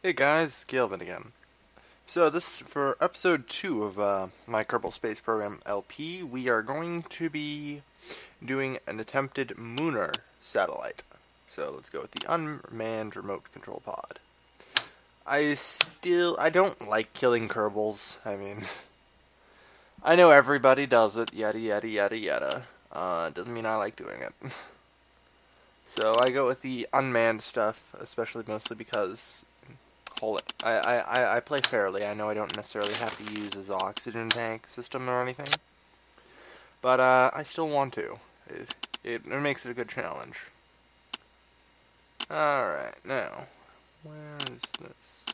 Hey guys, Galvin again. So this for episode 2 of my Kerbal Space Program LP, we are going to be doing an attempted lunar satellite. So let's go with the unmanned remote control pod. I don't like killing Kerbals. I mean, I know everybody does it, yada yada yada yada. Doesn't mean I like doing it. So I go with the unmanned stuff, especially mostly because hold it. I play fairly. I know I don't necessarily have to use his oxygen tank system or anything, but I still want to. It makes it a good challenge. Alright, now, where is this?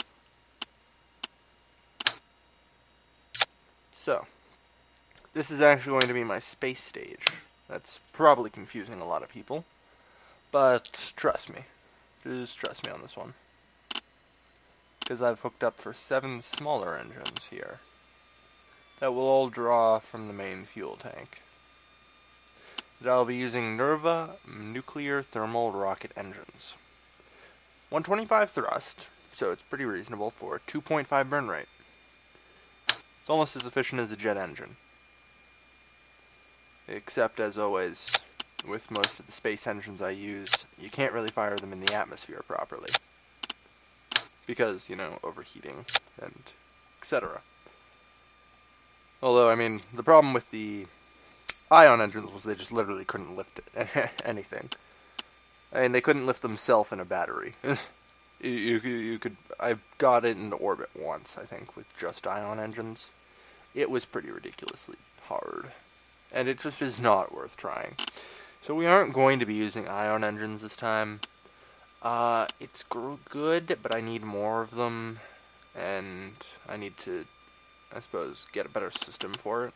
So, this is actually going to be my space stage. That's probably confusing a lot of people, but trust me. Just trust me on this one. Because I've hooked up for 7 smaller engines here that will all draw from the main fuel tank. That I'll be using Nerva nuclear thermal rocket engines. 125 thrust, so it's pretty reasonable for a 2.5 burn rate. It's almost as efficient as a jet engine. Except, as always, with most of the space engines I use, you can't really fire them in the atmosphere properly. Because, overheating and etc. Although, I mean, the problem with the ion engines was they just literally couldn't lift anything. I mean, they couldn't lift themselves in a battery. you could. I got it into orbit once, I think, with just ion engines. It was pretty ridiculously hard, and it just is not worth trying. So we aren't going to be using ion engines this time. It's good, but I need more of them, and I need to, I suppose, get a better system for it.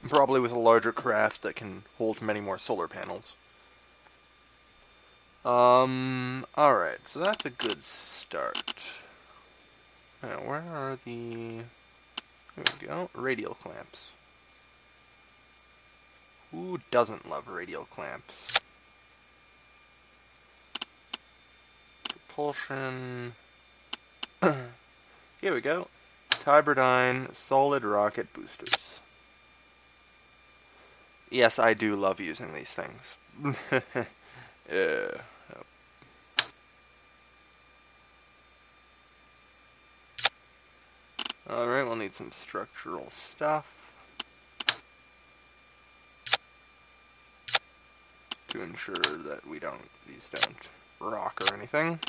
Probably with a larger craft that can hold many more solar panels. Alright, so that's a good start. Now, where are the... There we go, radial clamps. Who doesn't love radial clamps? Propulsion... Here we go. Tyberdine solid rocket boosters. Yes, I do love using these things. Yeah. Alright, we'll need some structural stuff to ensure that these don't rock or anything.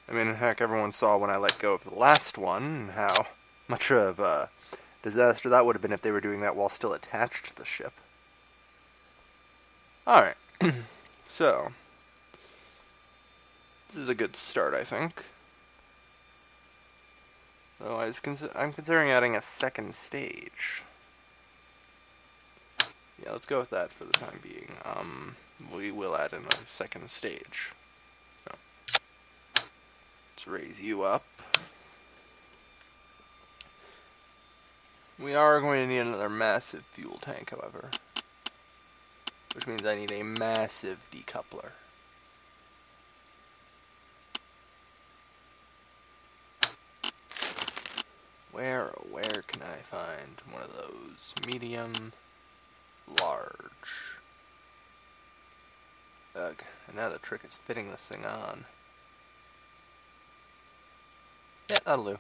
I mean, heck, everyone saw when I let go of the last one how much of a disaster that would have been if they were doing that while still attached to the ship. Alright, so, this is a good start, I think. So I'm considering adding a second stage. Yeah, let's go with that for the time being. We will add in a second stage. So, let's raise you up. We are going to need another massive fuel tank, however. Which means I need a massive decoupler. Where can I find one of those? Medium, large. Ugh, and now the trick is fitting this thing on. Yeah, that'll do.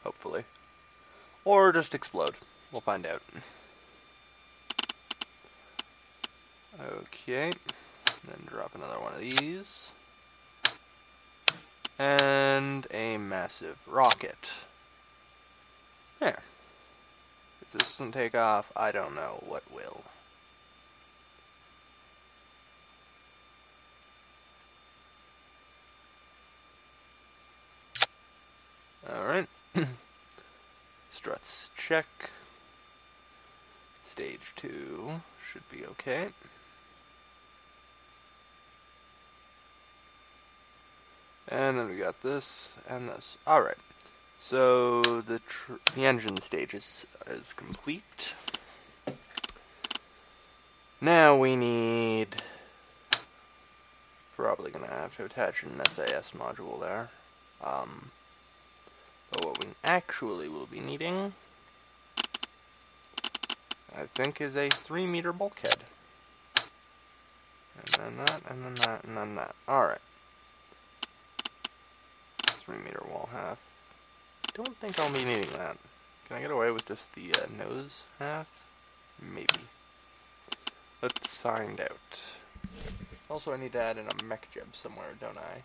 Hopefully. Or just explode. We'll find out. Okay. Then drop another one of these. And a massive rocket. There. If this doesn't take off, I don't know what will. Alright. Struts check. Stage 2 should be okay. And then we got this and this. Alright. So the engine stage is complete. Now we need probably going to have to attach an SAS module there. But what we actually will be needing, I think, is a 3-meter bulkhead. And then that, and then that, and then that. Alright. 3-meter wall half. Don't think I'll be needing that. Can I get away with just the nose half? Maybe. Let's find out. Also, I need to add in a mech jib somewhere, don't I?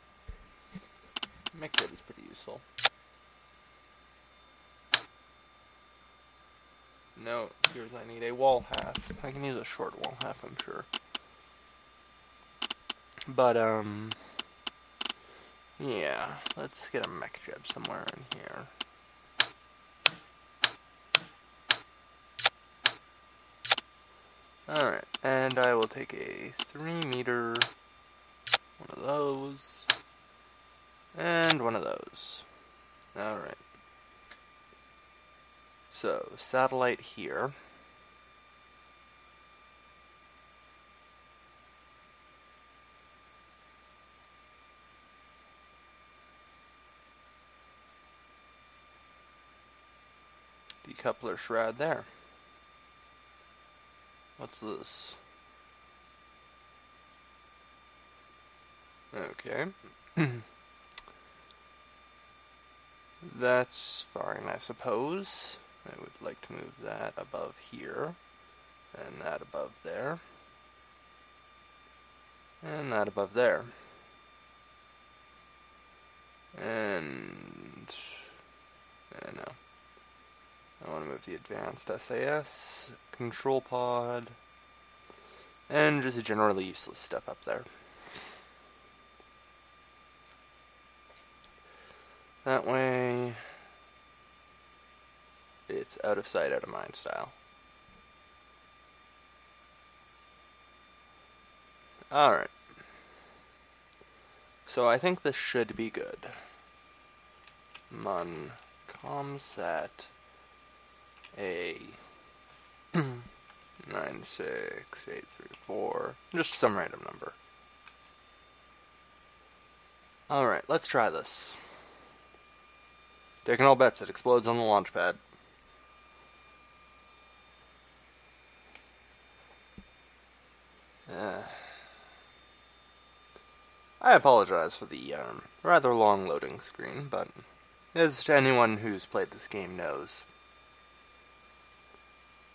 Mech jib is pretty useful. No, here's I need a wall half. I can use a short wall half, I'm sure. But, yeah, let's get a mech jib somewhere in here. Alright, and I will take a 3-meter, one of those, and one of those. Alright. So, satellite here. Decoupler shroud there. What's this? Okay. That's fine, I suppose. I would like to move that above here, and that above there, and that above there. And no. I want to move the advanced SAS, control pod, and just generally useless stuff up there. That way, it's out of sight, out of mind style. Alright. So I think this should be good. Mun comsat A 96834, just some random number. Alright, let's try this. Taking all bets, it explodes on the launch pad. I apologize for the rather long loading screen, but as anyone who's played this game knows.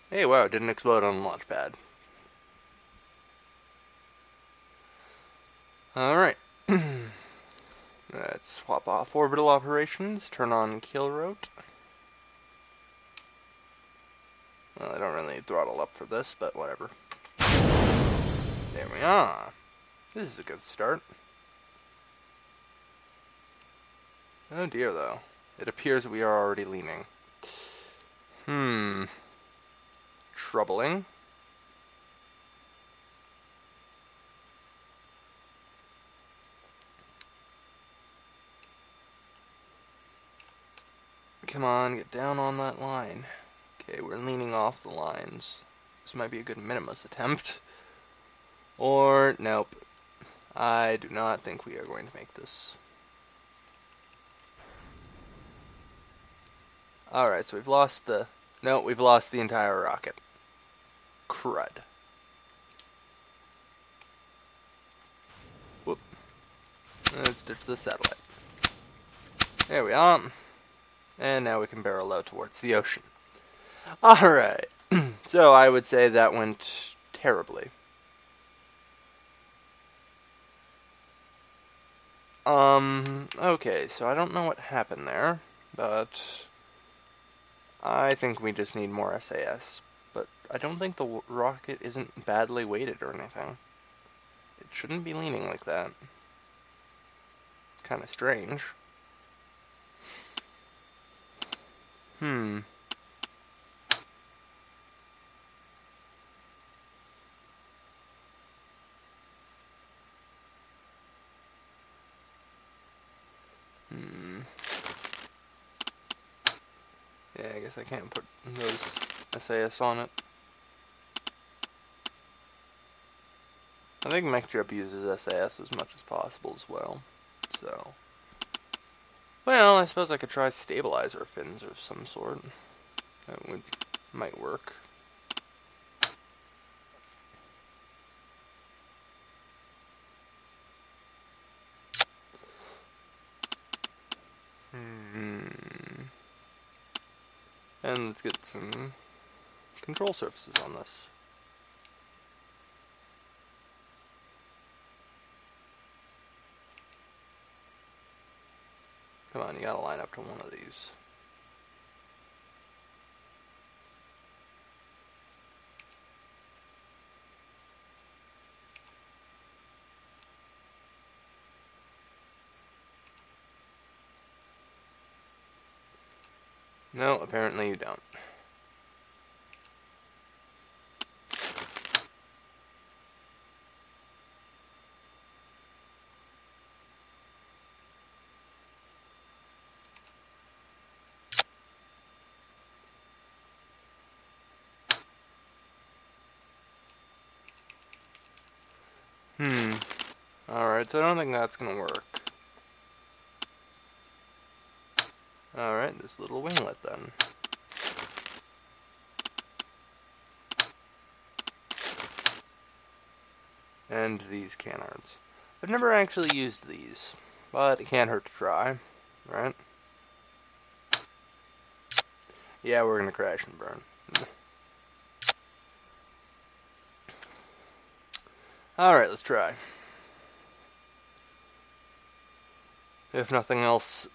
Hey, wow, it didn't explode on the launch pad. Alright. Let's swap off orbital operations, turn on kill route. Well, I don't really throttle up for this, but whatever. There we are. This is a good start. Oh dear, though. It appears we are already leaning. Troubling. Come on, get down on that line. Okay, we're leaning off the lines. This might be a good minimus attempt. Or, nope. I do not think we are going to make this. Alright, so we've lost the... No, we've lost the entire rocket. Crud. Whoop. Let's ditch the satellite. There we are. And now we can barrel out towards the ocean. Alright. So I would say that went terribly. Okay, so I don't know what happened there, but I think we just need more SAS. But I don't think the rocket isn't badly weighted or anything. It shouldn't be leaning like that. Kind of strange. Yeah, I guess I can't put those SAS on it. I think MechJump uses SAS as much as possible as well. So, well, I suppose I could try stabilizer fins of some sort. That might work. And let's get some control surfaces on this. Come on, you gotta line up to one of these. No, apparently you don't. Alright, so I don't think that's gonna work. Alright, this little winglet then. And these canards. I've never actually used these, but it can't hurt to try, right? Yeah, we're gonna crash and burn. Alright, let's try. If nothing else,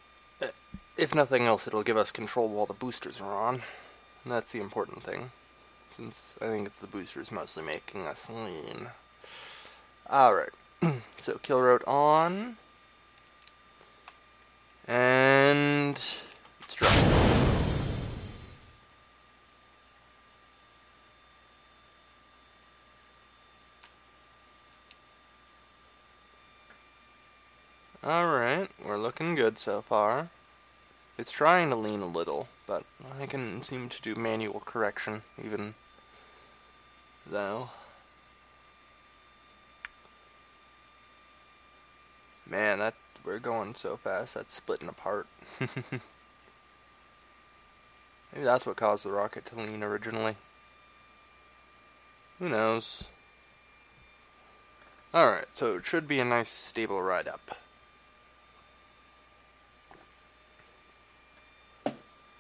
it'll give us control while the boosters are on. And that's the important thing, since I think it's the boosters mostly making us lean. Alright, so kill route on, and let's try. Alright, we're looking good so far. It's trying to lean a little, but I can seem to do manual correction, even though. Man, we're going so fast, that's splitting apart. Maybe that's what caused the rocket to lean originally. Who knows? Alright, so it should be a nice stable ride up.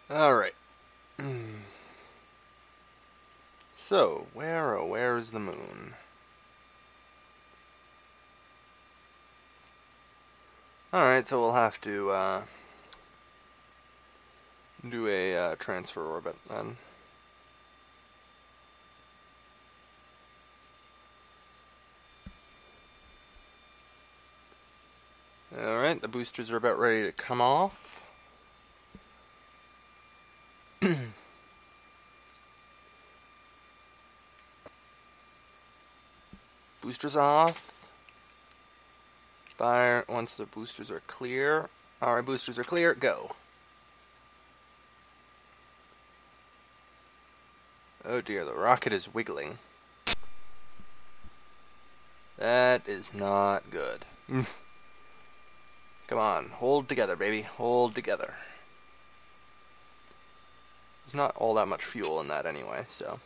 Alright. So, where is the moon? Alright, so we'll have to do a transfer orbit then. Alright, the boosters are about ready to come off. Boosters off. Fire once the boosters are clear. Alright, boosters are clear, go. Oh dear, the rocket is wiggling. That is not good. Come on, hold together, baby. Hold together. There's not all that much fuel in that anyway, so.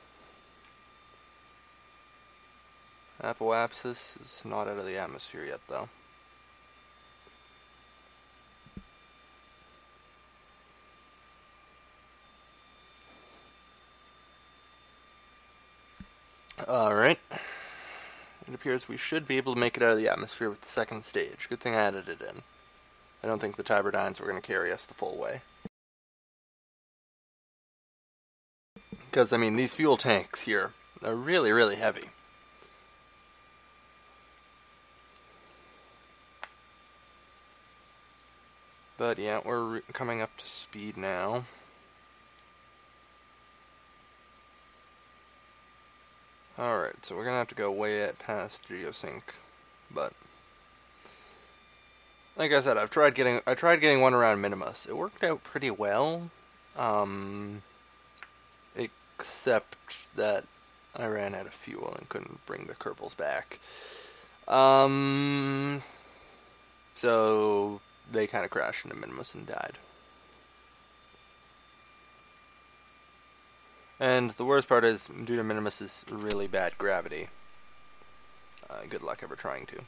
Apoapsis is not out of the atmosphere yet, though. Alright. It appears we should be able to make it out of the atmosphere with the second stage. Good thing I added it in. I don't think the Tyberdynes were going to carry us the full way. Because, I mean, these fuel tanks here are really, really heavy. But yeah, we're coming up to speed now. Alright, so we're gonna have to go way past geosync, but like I said, I tried getting one around Minimus. It worked out pretty well, except that I ran out of fuel and couldn't bring the Kerbals back. So they kind of crashed into Minimus and died. And the worst part is, due to Minimus's really bad gravity, good luck ever trying to.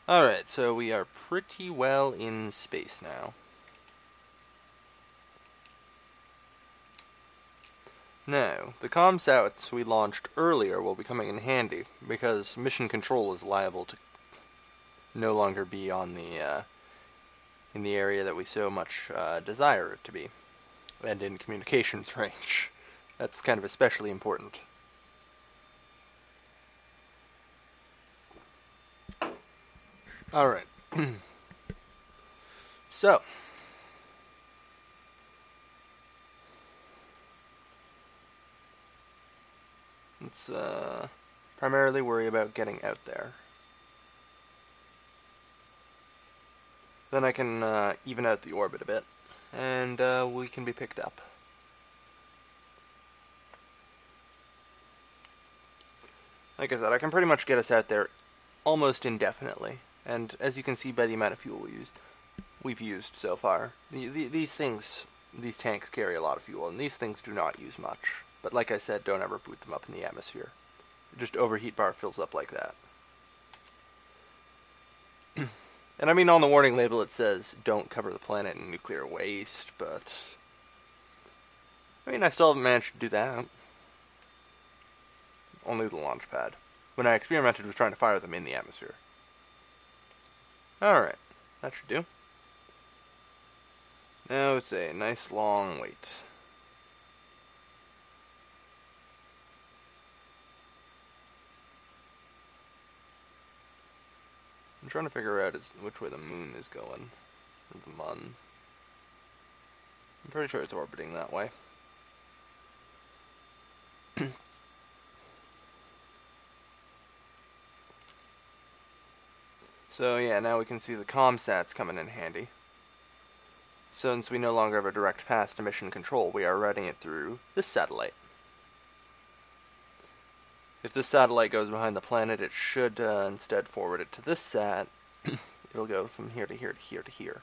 Alright, so we are pretty well in space now. Now, the ComSats we launched earlier will be coming in handy, because mission control is liable to no longer be on the, in the area that we so much desire it to be, and in communications range. That's kind of especially important. Alright. So, let's primarily worry about getting out there. Then I can even out the orbit a bit, and we can be picked up. Like I said, I can pretty much get us out there almost indefinitely, and as you can see by the amount of fuel we've used so far, these tanks carry a lot of fuel, and these things do not use much. But like I said, don't ever boot them up in the atmosphere. Just overheat bar fills up like that. And I mean, on the warning label it says, don't cover the planet in nuclear waste, but I mean, I still haven't managed to do that. Only the launch pad, when I experimented with trying to fire them in the atmosphere. Alright, that should do. Now it's a nice long wait. I'm trying to figure out which way the moon is going. Or the mun. I'm pretty sure it's orbiting that way. So yeah, now we can see the ComSats coming in handy. So since we no longer have a direct path to mission control, we are routing it through this satellite. If this satellite goes behind the planet, it should instead forward it to this sat. It'll go from here to here to here to here.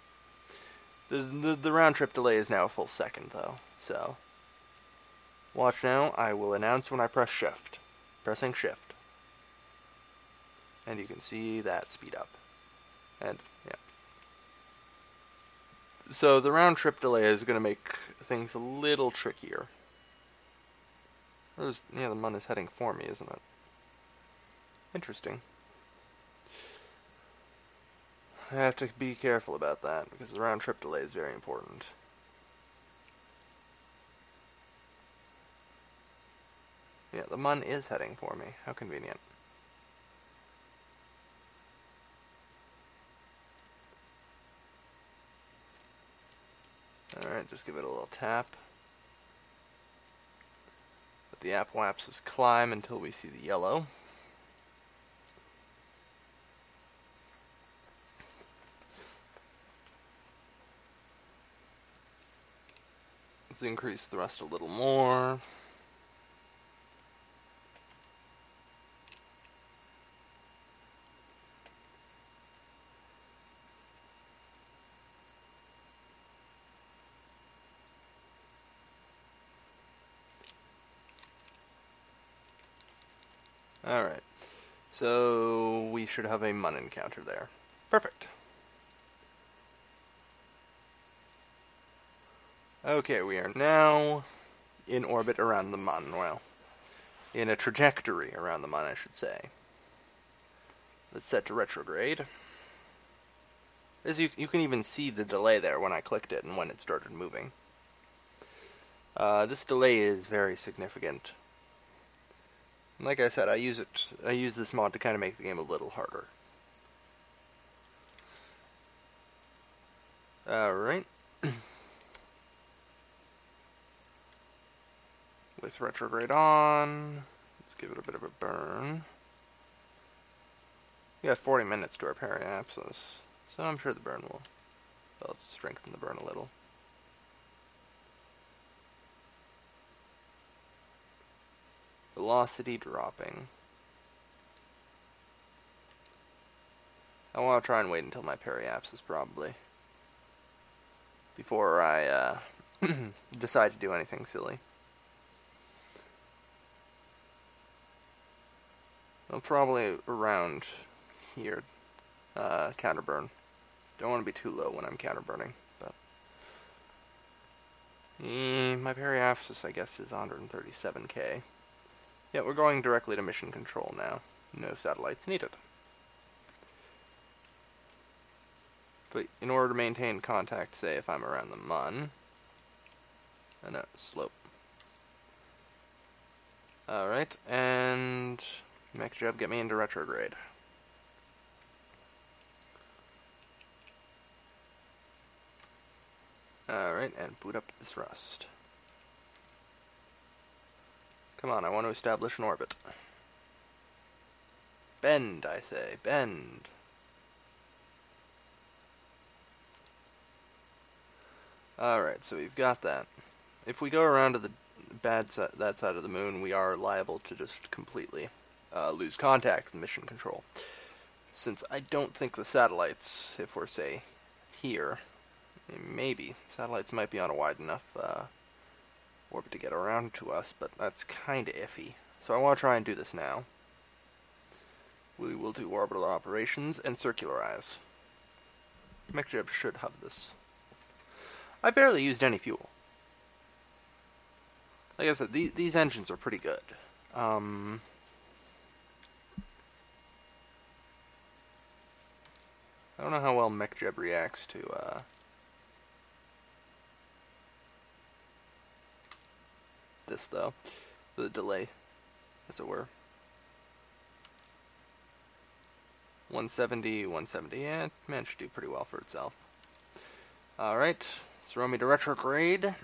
The round trip delay is now a full second though, so watch now. I will announce when I press shift. Pressing shift. And you can see that speed up. And yeah. So the round trip delay is going to make things a little trickier. Yeah, the mun is heading for me, isn't it? Interesting. I have to be careful about that, because the round trip delay is very important. Yeah, the mun is heading for me. How convenient. Alright, just give it a little tap. Let the apoapsis climb until we see the yellow. Let's increase thrust a little more. Alright, so we should have a mun encounter there. Perfect. Okay, we are now in orbit around the mun. Well, in a trajectory around the mun, I should say. Let's set to retrograde. As you can even see the delay there when I clicked it and when it started moving. This delay is very significant. Like I said, I use this mod to kind of make the game a little harder. Alright. With retrograde on, let's give it a bit of a burn. We got 40 minutes to our periapsis, so I'm sure the burn will, well, let's strengthen the burn a little. Velocity dropping. I want to try and wait until my periapsis, probably, before I decide to do anything silly. Well, probably around here, counterburn. Don't want to be too low when I'm counterburning, but my periapsis, I guess, is 137K. Yeah, we're going directly to mission control now. No satellites needed. But in order to maintain contact, say if I'm around the Mun, no, slope. Alright, and next job, get me into retrograde. Alright, and boot up the thrust. Come on, I want to establish an orbit. Bend, I say, bend. Alright, so we've got that. If we go around to the that side of the moon, we are liable to just completely lose contact with mission control. Since I don't think the satellites, if we're, say, here, maybe, satellites might be on a wide enough orbit to get around to us, but that's kinda iffy. So I want to try and do this now. We will do orbital operations and circularize. MechJeb should have this. I barely used any fuel. Like I said, these engines are pretty good. I don't know how well MechJeb reacts to this, though. The delay, as it were. 170, 170, yeah, it managed to do pretty well for itself. Alright, throw me to retrograde.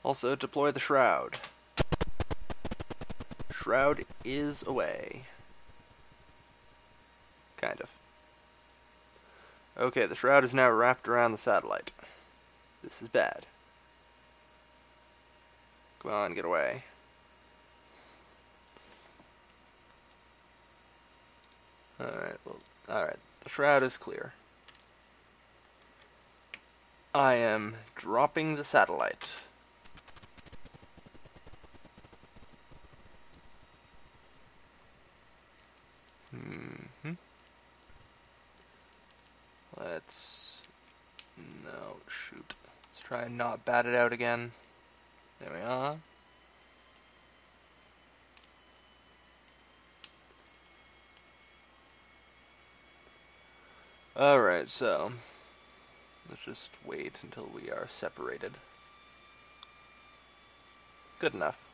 Also, deploy the shroud. Shroud is away. Kind of. Okay, the shroud is now wrapped around the satellite. This is bad. Come on, get away. Alright, well, alright. The shroud is clear. I am dropping the satellite. No, shoot. Let's try and not bat it out again. There we are. Alright, so let's just wait until we are separated. Good enough.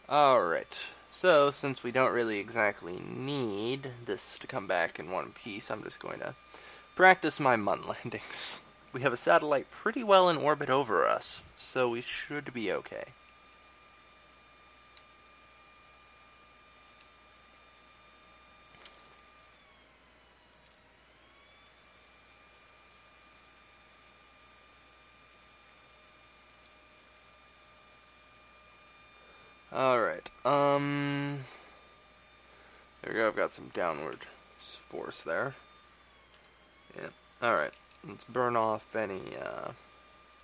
Alright, so since we don't really exactly need this to come back in one piece, I'm just going to practice my Mun landings. We have a satellite pretty well in orbit over us, so we should be okay. Alright, there we go, I've got some downward force there. Yeah, alright, let's burn off any,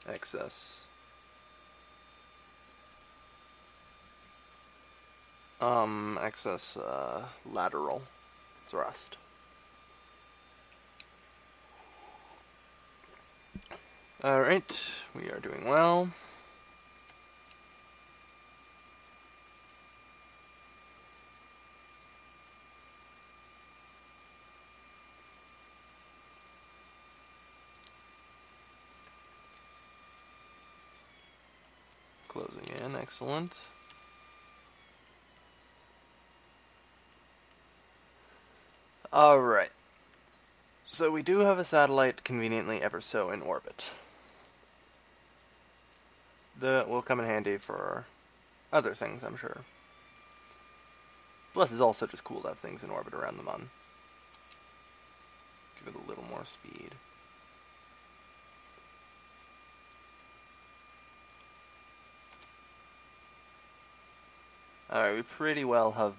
excess, lateral thrust. Alright, we are doing well. Closing in, excellent. Alright. So we do have a satellite conveniently ever so in orbit. That will come in handy for other things, I'm sure. Plus, it's also just cool to have things in orbit around the Mun. Give it a little more speed. Alright, we pretty well have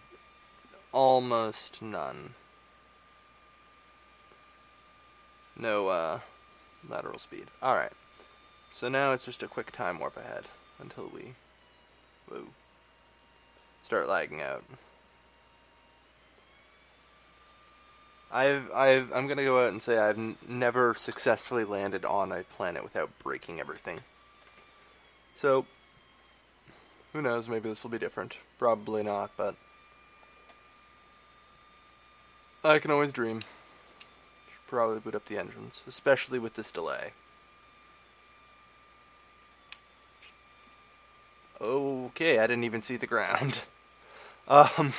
almost none. No, lateral speed. Alright. So now it's just a quick time warp ahead until we start lagging out. I'm gonna go out and say I've never successfully landed on a planet without breaking everything. So, who knows, maybe this will be different. Probably not, but I can always dream. Should probably boot up the engines, especially with this delay. Okay, I didn't even see the ground. Well,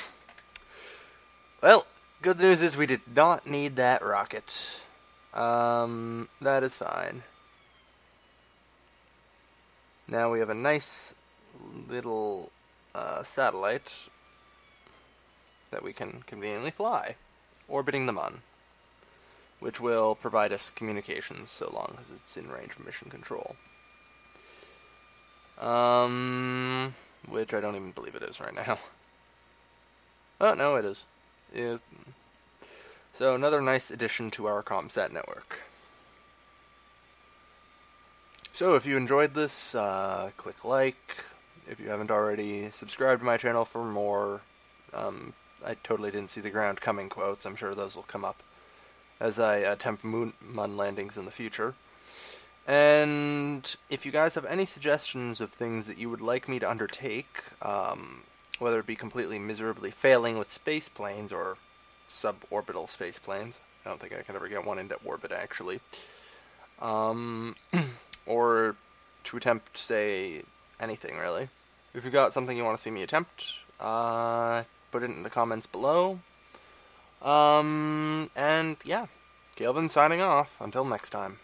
good news is we did not need that rocket. That is fine. Now we have a nice little satellite that we can conveniently fly, orbiting the Mun, which will provide us communications so long as it's in range of mission control. Which I don't even believe it is right now. Oh, no, it is. Yeah. So, another nice addition to our ComSat network. So, if you enjoyed this, click like. If you haven't already, subscribe to my channel for more. I totally didn't see the ground coming quotes. I'm sure those will come up as I attempt Mun landings in the future. And if you guys have any suggestions of things that you would like me to undertake, whether it be completely miserably failing with space planes or suborbital space planes, I don't think I could ever get one into orbit actually, or to attempt, say, anything really. If you've got something you want to see me attempt, put it in the comments below. And yeah, Calvin signing off. Until next time.